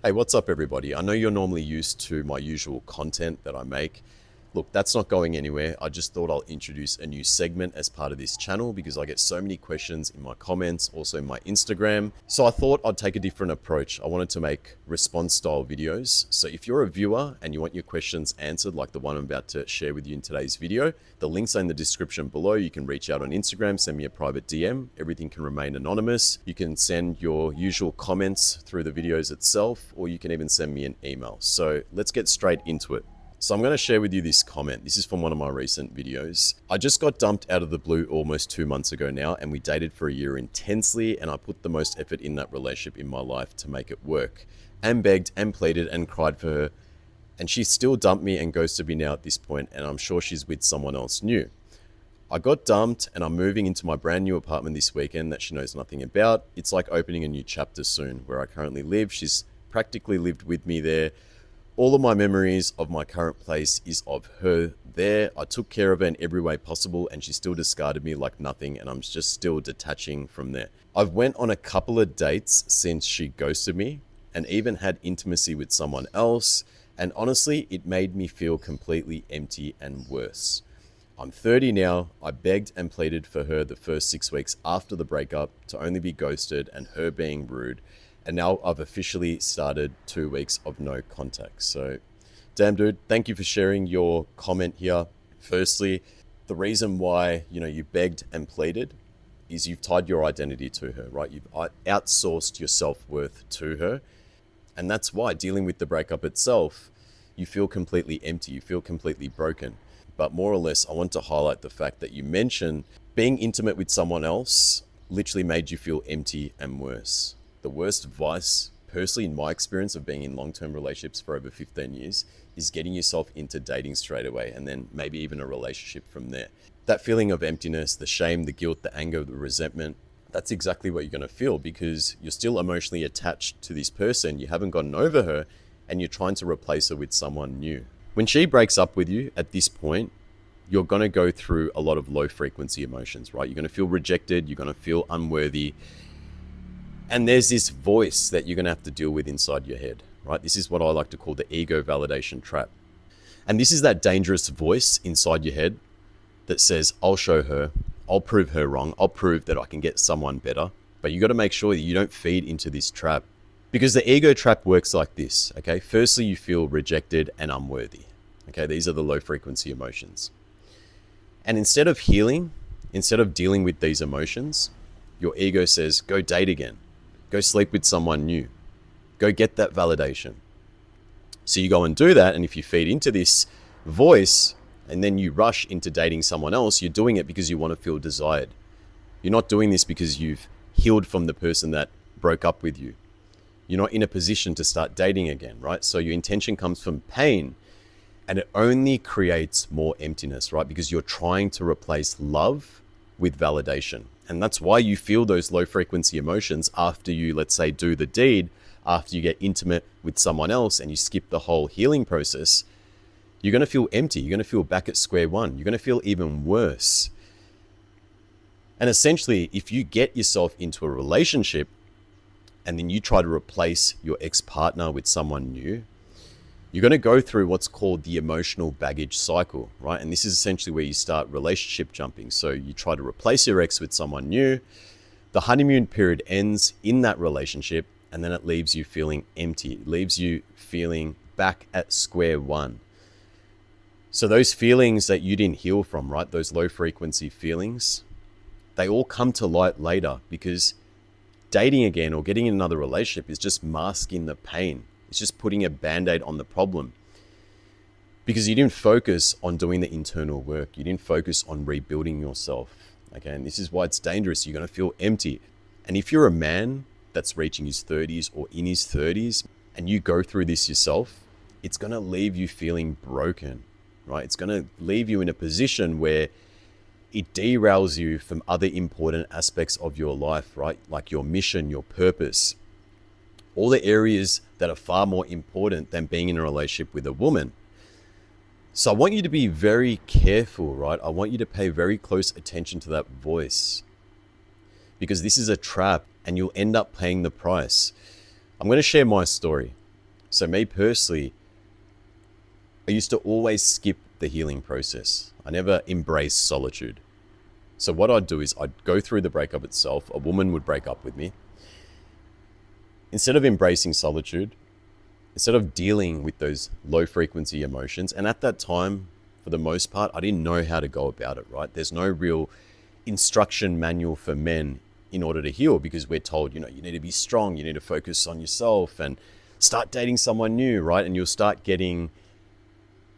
Hey, what's up, everybody? I know you're normally used to my usual content that I make. Look, that's not going anywhere. I just thought I'll introduce a new segment as part of this channel because I get so many questions in my comments, also my Instagram. So I thought I'd take a different approach. I wanted to make response style videos. So if you're a viewer and you want your questions answered, like the one I'm about to share with you in today's video, the links are in the description below. You can reach out on Instagram, send me a private DM. Everything can remain anonymous. You can send your usual comments through the videos itself, or you can even send me an email. So let's get straight into it. So I'm going to share with you this comment. This is from one of my recent videos. I just got dumped out of the blue almost 2 months ago now, and we dated for a year intensely, and I put the most effort in that relationship in my life to make it work, and begged and pleaded and cried for her, and she still dumped me and ghosted me now at this point, and I'm sure she's with someone else new. I got dumped and I'm moving into my brand new apartment this weekend that she knows nothing about. It's like opening a new chapter soon. Where I currently live, she's practically lived with me there. All of my memories of my current place is of her there. I took care of her in every way possible, and she still discarded me like nothing, and I'm just still detaching from there. I've went on a couple of dates since she ghosted me and even had intimacy with someone else, and honestly, it made me feel completely empty and worse. I'm 30 now. I begged and pleaded for her the first 6 weeks after the breakup to only be ghosted and her being rude. And now I've officially started 2 weeks of no contact. So, damn dude, thank you for sharing your comment here. Firstly, the reason why, you begged and pleaded is you've tied your identity to her, right? You've outsourced your self-worth to her. And that's why dealing with the breakup itself, you feel completely empty, you feel completely broken. But more or less, I want to highlight the fact that you mentioned being intimate with someone else literally made you feel empty and worse. The worst vice, personally, in my experience of being in long-term relationships for over 15 years, is getting yourself into dating straight away and then maybe even a relationship from there. That feeling of emptiness, the shame, the guilt, the anger, the resentment, that's exactly what you're going to feel because you're still emotionally attached to this person. You haven't gotten over her and you're trying to replace her with someone new. When she breaks up with you at this point, you're going to go through a lot of low frequency emotions, right? You're going to feel rejected. You're going to feel unworthy. And there's this voice that you're going to have to deal with inside your head, right? This is what I like to call the ego validation trap. And this is that dangerous voice inside your head that says, I'll show her, I'll prove her wrong, I'll prove that I can get someone better. But you got to make sure that you don't feed into this trap because the ego trap works like this, okay? Firstly, you feel rejected and unworthy, okay? These are the low frequency emotions. And instead of healing, instead of dealing with these emotions, your ego says, go date again. Go sleep with someone new. Go get that validation. So you go and do that, and if you feed into this voice and then you rush into dating someone else, you're doing it because you want to feel desired. You're not doing this because you've healed from the person that broke up with you. You're not in a position to start dating again, right? So your intention comes from pain, and it only creates more emptiness, right? Because you're trying to replace love with validation. And that's why you feel those low frequency emotions after you, let's say, do the deed, after you get intimate with someone else and you skip the whole healing process. You're going to feel empty. You're going to feel back at square one. You're going to feel even worse. And essentially, if you get yourself into a relationship and then you try to replace your ex-partner with someone new, you're going to go through what's called the emotional baggage cycle, right? And this is essentially where you start relationship jumping. So you try to replace your ex with someone new. The honeymoon period ends in that relationship, and then it leaves you feeling empty. It leaves you feeling back at square one. So those feelings that you didn't heal from, right? Those low frequency feelings, they all come to light later because dating again or getting in another relationship is just masking the pain. It's just putting a band-aid on the problem because you didn't focus on doing the internal work. You didn't focus on rebuilding yourself. Okay, and this is why it's dangerous. You're going to feel empty. And if you're a man that's reaching his 30s or in his 30s and you go through this yourself, it's going to leave you feeling broken, right? It's going to leave you in a position where it derails you from other important aspects of your life, right? Like your mission, your purpose. All the areas that are far more important than being in a relationship with a woman. So I want you to be very careful, right? I want you to pay very close attention to that voice because this is a trap and you'll end up paying the price. I'm going to share my story. So me personally, I used to always skip the healing process. I never embraced solitude. So what I'd do is I'd go through the breakup itself. A woman would break up with me. Instead of embracing solitude, instead of dealing with those low frequency emotions, and at that time, for the most part, I didn't know how to go about it, right? There's no real instruction manual for men in order to heal, because we're told, you need to be strong, you need to focus on yourself and start dating someone new, right? And you'll start getting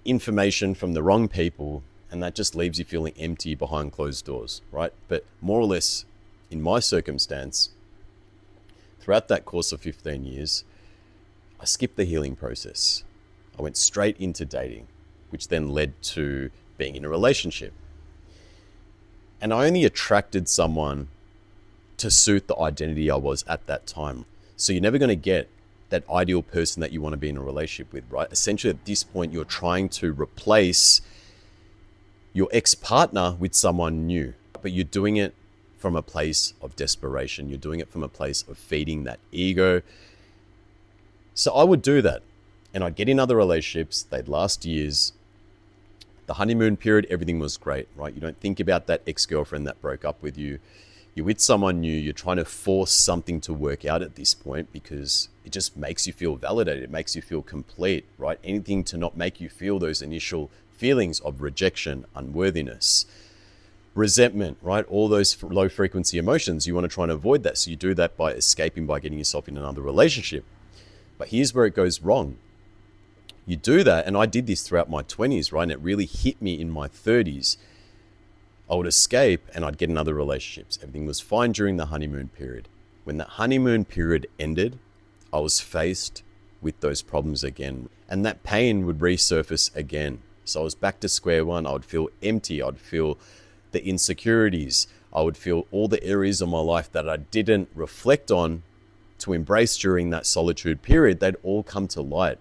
information from the wrong people, and that just leaves you feeling empty behind closed doors, right? But more or less, in my circumstance, throughout that course of 15 years, I skipped the healing process. I went straight into dating, which then led to being in a relationship. And I only attracted someone to suit the identity I was at that time. So you're never going to get that ideal person that you want to be in a relationship with, right? Essentially, at this point, you're trying to replace your ex-partner with someone new, but you're doing it from a place of desperation. You're doing it from a place of feeding that ego. So I would do that, and I'd get in other relationships. They'd last years. The honeymoon period, everything was great, right? You don't think about that ex-girlfriend that broke up with you. You're with someone new. You're trying to force something to work out at this point because it just makes you feel validated. It makes you feel complete, right? Anything to not make you feel those initial feelings of rejection, unworthiness, resentment, right? All those low frequency emotions. You want to try and avoid that. So you do that by escaping, by getting yourself in another relationship. But here's where it goes wrong. You do that, and I did this throughout my 20s, right? And it really hit me in my 30s. I would escape and I'd get in other relationships. Everything was fine during the honeymoon period. When that honeymoon period ended, I was faced with those problems again. And that pain would resurface again. So I was back to square one. I would feel empty. I'd feel the insecurities. I would feel all the areas of my life that I didn't reflect on to embrace during that solitude period. They'd all come to light.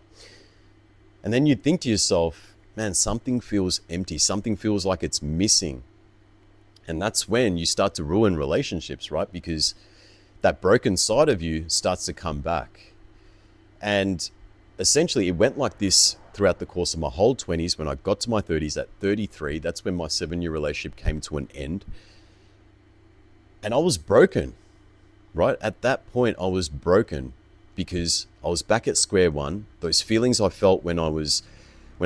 And then you'd think to yourself, man, something feels empty. Something feels like it's missing. And that's when you start to ruin relationships, right? Because that broken side of you starts to come back. And essentially it went like this throughout the course of my whole 20s. When I got to my 30s at 33, that's when my 7-year relationship came to an end. And I was broken, right? At that point, I was broken because I was back at square one. Those feelings I felt when I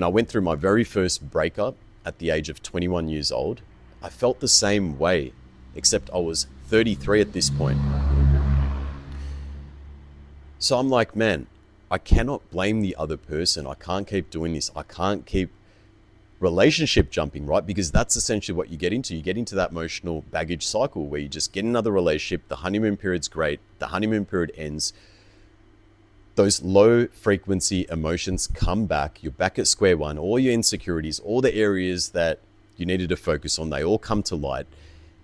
went through my very first breakup at the age of 21 years old, I felt the same way, except I was 33 at this point. So I'm like, man, I cannot blame the other person. I can't keep doing this. I can't keep relationship jumping, right? Because that's essentially what you get into. You get into that emotional baggage cycle where you just get in another relationship. The honeymoon period's great. The honeymoon period ends. Those low frequency emotions come back. You're back at square one. All your insecurities, all the areas that you needed to focus on, they all come to light.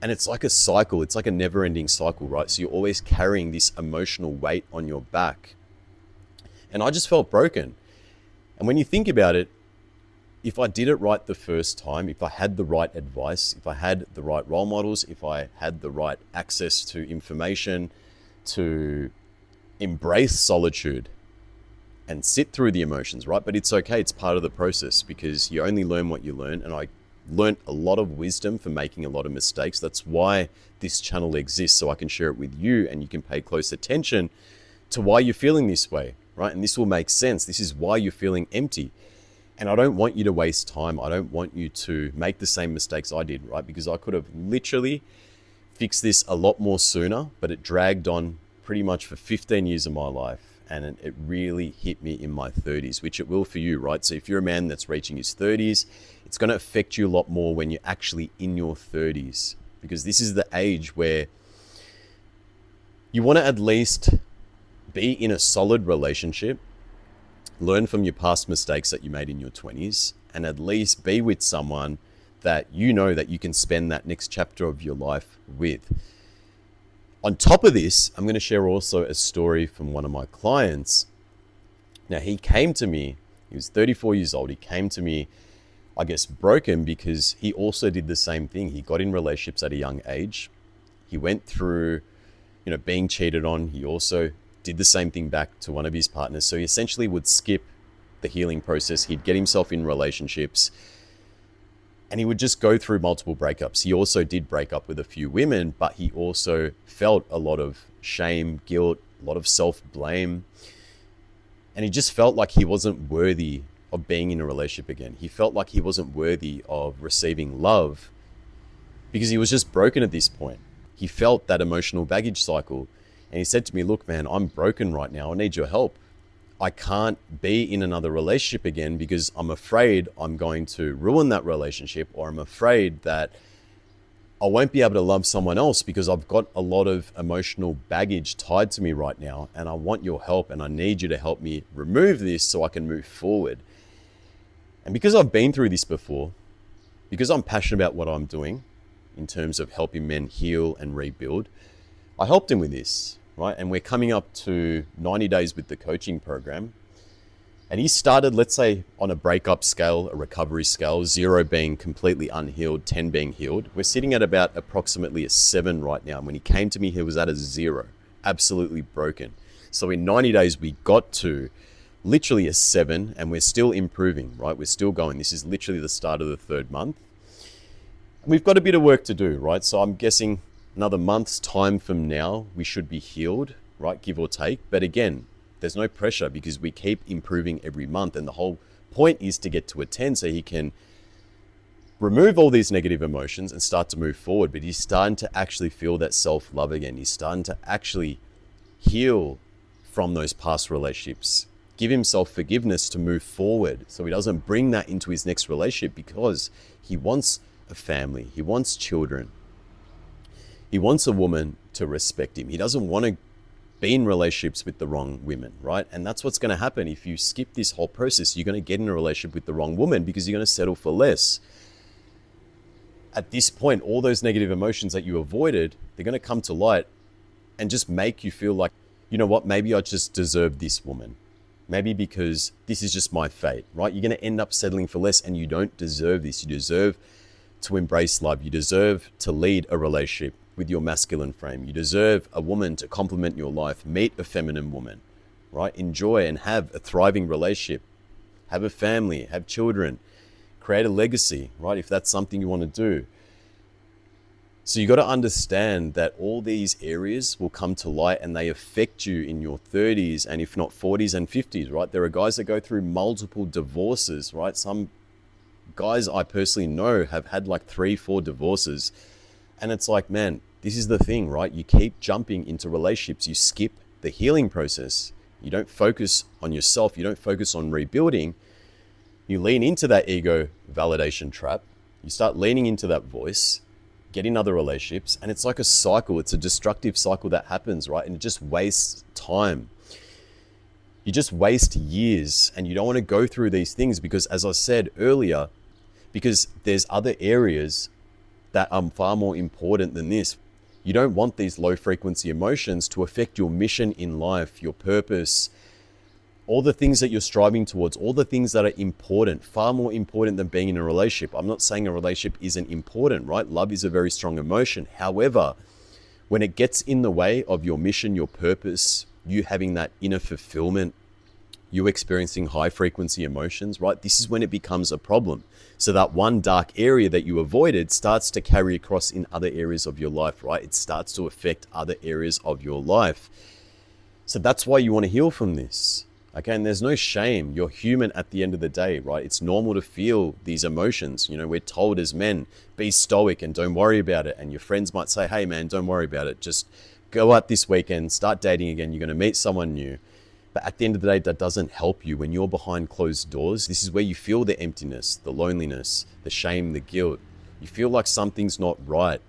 And it's like a cycle. It's like a never ending cycle, right? So you're always carrying this emotional weight on your back. And I just felt broken. And when you think about it, if I did it right the first time, if I had the right advice, if I had the right role models, if I had the right access to information to embrace solitude and sit through the emotions, right? But it's okay. It's part of the process because you only learn what you learn. And I learned a lot of wisdom for making a lot of mistakes. That's why this channel exists, so I can share it with you and you can pay close attention to why you're feeling this way, right? And this will make sense. This is why you're feeling empty. And I don't want you to waste time. I don't want you to make the same mistakes I did, right? Because I could have literally fixed this a lot more sooner, but it dragged on pretty much for 15 years of my life. And it really hit me in my 30s, which it will for you, right? So if you're a man that's reaching his 30s, it's going to affect you a lot more when you're actually in your 30s, because this is the age where you want to at least be in a solid relationship, learn from your past mistakes that you made in your 20s, and at least be with someone that you know that you can spend that next chapter of your life with. On top of this, I'm going to share also a story from one of my clients. Now, he came to me, he was 34 years old. He came to me, I guess, broken because he also did the same thing. He got in relationships at a young age. He went through, being cheated on. He also did the same thing back to one of his partners. So he essentially would skip the healing process. He'd get himself in relationships and he would just go through multiple breakups. He also did break up with a few women, but he also felt a lot of shame, guilt, a lot of self-blame. And he just felt like he wasn't worthy of being in a relationship again. He felt like he wasn't worthy of receiving love because he was just broken at this point. He felt that emotional baggage cycle. And he said to me, look, man, I'm broken right now. I need your help. I can't be in another relationship again because I'm afraid I'm going to ruin that relationship, or I'm afraid that I won't be able to love someone else because I've got a lot of emotional baggage tied to me right now. And I want your help and I need you to help me remove this so I can move forward. And because I've been through this before, because I'm passionate about what I'm doing in terms of helping men heal and rebuild, I helped him with this. Right? And we're coming up to 90 days with the coaching program. And he started, let's say, on a breakup scale, a recovery scale, 0 being completely unhealed, 10 being healed. We're sitting at about approximately a 7 right now. And when he came to me, he was at a 0, absolutely broken. So in 90 days, we got to literally a 7 and we're still improving, right? We're still going. This is literally the start of the 3rd month. And we've got a bit of work to do, right? So I'm guessing another month's time from now, we should be healed, right? Give or take. But again, there's no pressure because we keep improving every month. And the whole point is to get to a 10 so he can remove all these negative emotions and start to move forward. But he's starting to actually feel that self-love again. He's starting to actually heal from those past relationships, give himself forgiveness to move forward so he doesn't bring that into his next relationship, because he wants a family. He wants children. He wants a woman to respect him. He doesn't want to be in relationships with the wrong women, right? And that's what's going to happen. If you skip this whole process, you're going to get in a relationship with the wrong woman because you're going to settle for less. At this point, all those negative emotions that you avoided, they're going to come to light and just make you feel like, you know what, maybe I just deserve this woman. Maybe because this is just my fate, right? You're going to end up settling for less and you don't deserve this. You deserve to embrace love. You deserve to lead a relationship with your masculine frame. You deserve a woman to complement your life. Meet a feminine woman, right? Enjoy and have a thriving relationship. Have a family, have children, create a legacy, right? If that's something you want to do. So you got to understand that all these areas will come to light and they affect you in your 30s and if not 40s and 50s, right? There are guys that go through multiple divorces, right? Some guys I personally know have had like 3-4 divorces. And it's like, man, this is the thing, right? You keep jumping into relationships. You skip the healing process. You don't focus on yourself. You don't focus on rebuilding. You lean into that ego validation trap. You start leaning into that voice, get in other relationships. And it's like a cycle. It's a destructive cycle that happens, right? And it just wastes time. You just waste years and you don't want to go through these things because, as I said earlier, because there's other areas that are far more important than this. You don't want these low frequency emotions to affect your mission in life, your purpose, all the things that you're striving towards, all the things that are important, far more important than being in a relationship. I'm not saying a relationship isn't important, right? Love is a very strong emotion. However, when it gets in the way of your mission, your purpose, you having that inner fulfillment, you experiencing high frequency emotions, right? This is when it becomes a problem. So that one dark area that you avoided starts to carry across in other areas of your life, right? It starts to affect other areas of your life. So that's why you want to heal from this. Okay, and there's no shame. You're human at the end of the day, right? It's normal to feel these emotions. You know, we're told as men, be stoic and don't worry about it. And your friends might say, hey man, don't worry about it. Just go out this weekend, start dating again. You're going to meet someone new. But at the end of the day, that doesn't help you. When you're behind closed doors, this is where you feel the emptiness, the loneliness, the shame, the guilt. You feel like something's not right.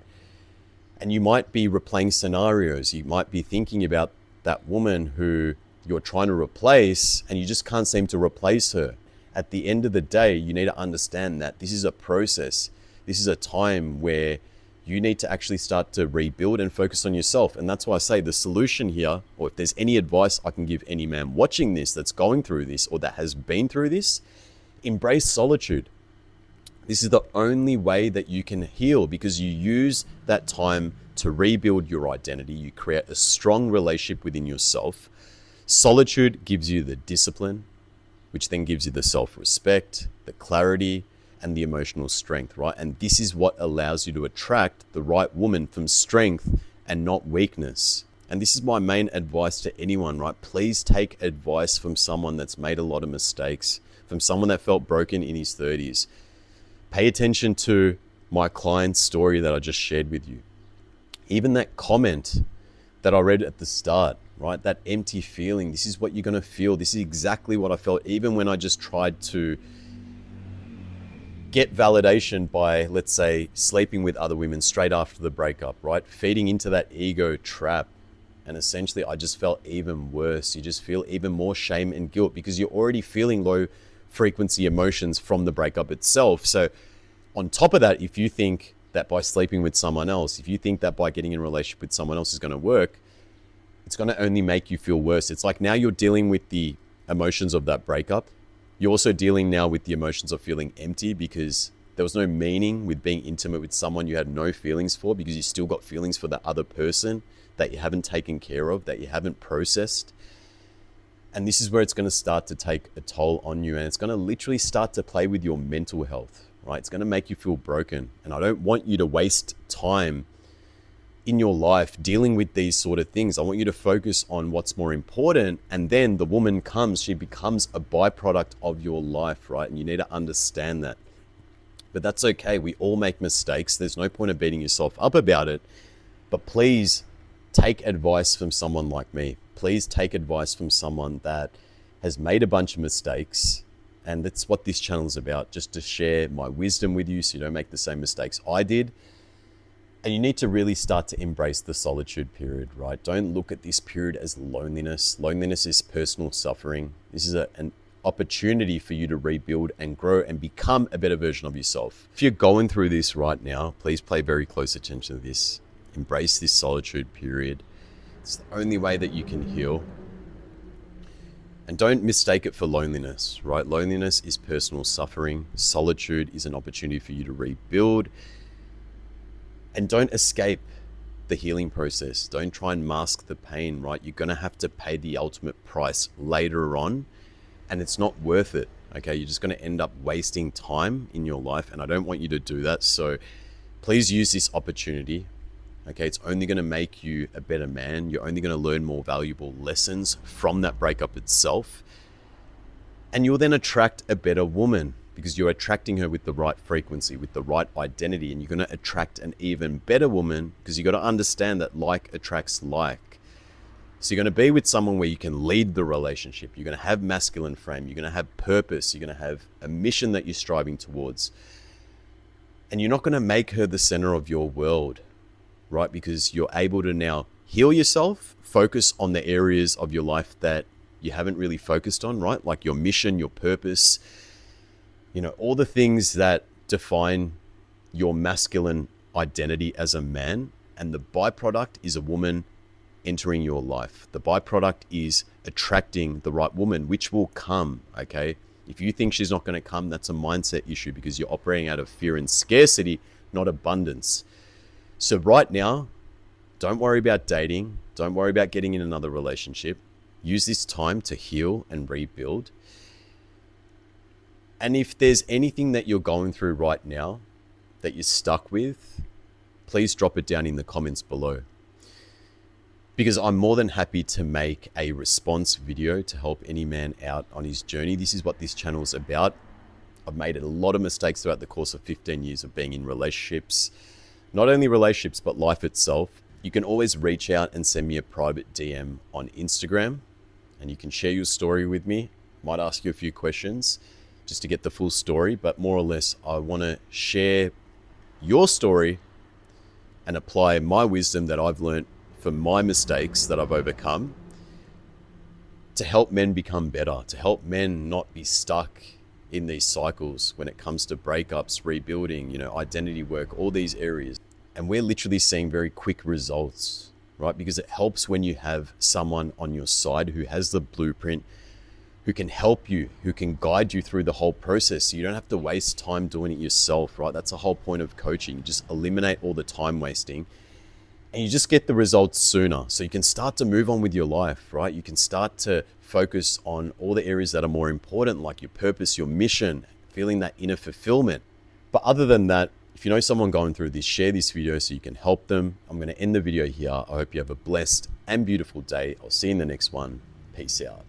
And you might be replaying scenarios. You might be thinking about that woman who you're trying to replace and you just can't seem to replace her. At the end of the day, you need to understand that this is a process. This is a time where you need to actually start to rebuild and focus on yourself. And that's why I say the solution here, or if there's any advice I can give any man watching this that's going through this or that has been through this, embrace solitude. This is the only way that you can heal, because you use that time to rebuild your identity. You create a strong relationship within yourself. Solitude gives you the discipline, which then gives you the self-respect, the clarity, and the emotional strength, right? And this is what allows you to attract the right woman from strength and not weakness. And this is my main advice to anyone, right? Please take advice from someone that's made a lot of mistakes, from someone that felt broken in his 30s. Pay attention to my client's story that I just shared with you. Even that comment that I read at the start, right? That empty feeling, this is what you're gonna feel. This is exactly what I felt, even when I just tried to get validation by, let's say, sleeping with other women straight after the breakup, right? Feeding into that ego trap. And essentially, I just felt even worse. You just feel even more shame and guilt because you're already feeling low frequency emotions from the breakup itself. So on top of that, if you think that by sleeping with someone else, if you think that by getting in a relationship with someone else is going to work, it's going to only make you feel worse. It's like now you're dealing with the emotions of that breakup. You're also dealing now with the emotions of feeling empty because there was no meaning with being intimate with someone you had no feelings for, because you still got feelings for the other person that you haven't taken care of, that you haven't processed. And this is where it's going to start to take a toll on you, and it's going to literally start to play with your mental health, right? It's going to make you feel broken. And I don't want you to waste time in your life dealing with these sort of things. I want you to focus on what's more important. And then the woman comes, she becomes a byproduct of your life, right? And you need to understand that. But that's okay. We all make mistakes. There's no point of beating yourself up about it. But please take advice from someone like me. Please take advice from someone that has made a bunch of mistakes. And that's what this channel is about, just to share my wisdom with you so you don't make the same mistakes I did. And you need to really start to embrace the solitude period, right? Don't look at this period as loneliness. Loneliness is personal suffering. This is an opportunity for you to rebuild and grow and become a better version of yourself. If you're going through this right now, please pay very close attention to this. Embrace this solitude period. It's the only way that you can heal. And don't mistake it for loneliness, right? Loneliness is personal suffering. Solitude is an opportunity for you to rebuild. And don't escape the healing process. Don't try and mask the pain, right? You're going to have to pay the ultimate price later on, and it's not worth it, okay? You're just going to end up wasting time in your life, and I don't want you to do that. So please use this opportunity, okay? It's only going to make you a better man. You're only going to learn more valuable lessons from that breakup itself, and you'll then attract a better woman, because you're attracting her with the right frequency, with the right identity, and you're going to attract an even better woman, because you got to understand that like attracts like. So you're going to be with someone where you can lead the relationship. You're going to have masculine frame. You're going to have purpose. You're going to have a mission that you're striving towards. And you're not going to make her the center of your world, right? Because you're able to now heal yourself, focus on the areas of your life that you haven't really focused on, right? Like your mission, your purpose, you know, all the things that define your masculine identity as a man. And the byproduct is a woman entering your life. The byproduct is attracting the right woman, which will come, okay? If you think she's not going to come, that's a mindset issue, because you're operating out of fear and scarcity, not abundance. So right now, don't worry about dating. Don't worry about getting in another relationship. Use this time to heal and rebuild. And if there's anything that you're going through right now that you're stuck with, please drop it down in the comments below, because I'm more than happy to make a response video to help any man out on his journey. This is what this channel is about. I've made a lot of mistakes throughout the course of 15 years of being in relationships, not only relationships, but life itself. You can always reach out and send me a private DM on Instagram, and you can share your story with me. Might ask you a few questions just to get the full story, but more or less, I want to share your story and apply my wisdom that I've learned from my mistakes that I've overcome to help men become better, to help men not be stuck in these cycles when it comes to breakups, rebuilding, you know, identity work, all these areas. And we're literally seeing very quick results, right? Because it helps when you have someone on your side who has the blueprint, who can help you, who can guide you through the whole process. So you don't have to waste time doing it yourself, right? That's the whole point of coaching. Just eliminate all the time wasting and you just get the results sooner. So you can start to move on with your life, right? You can start to focus on all the areas that are more important, like your purpose, your mission, feeling that inner fulfillment. But other than that, if you know someone going through this, share this video so you can help them. I'm going to end the video here. I hope you have a blessed and beautiful day. I'll see you in the next one. Peace out.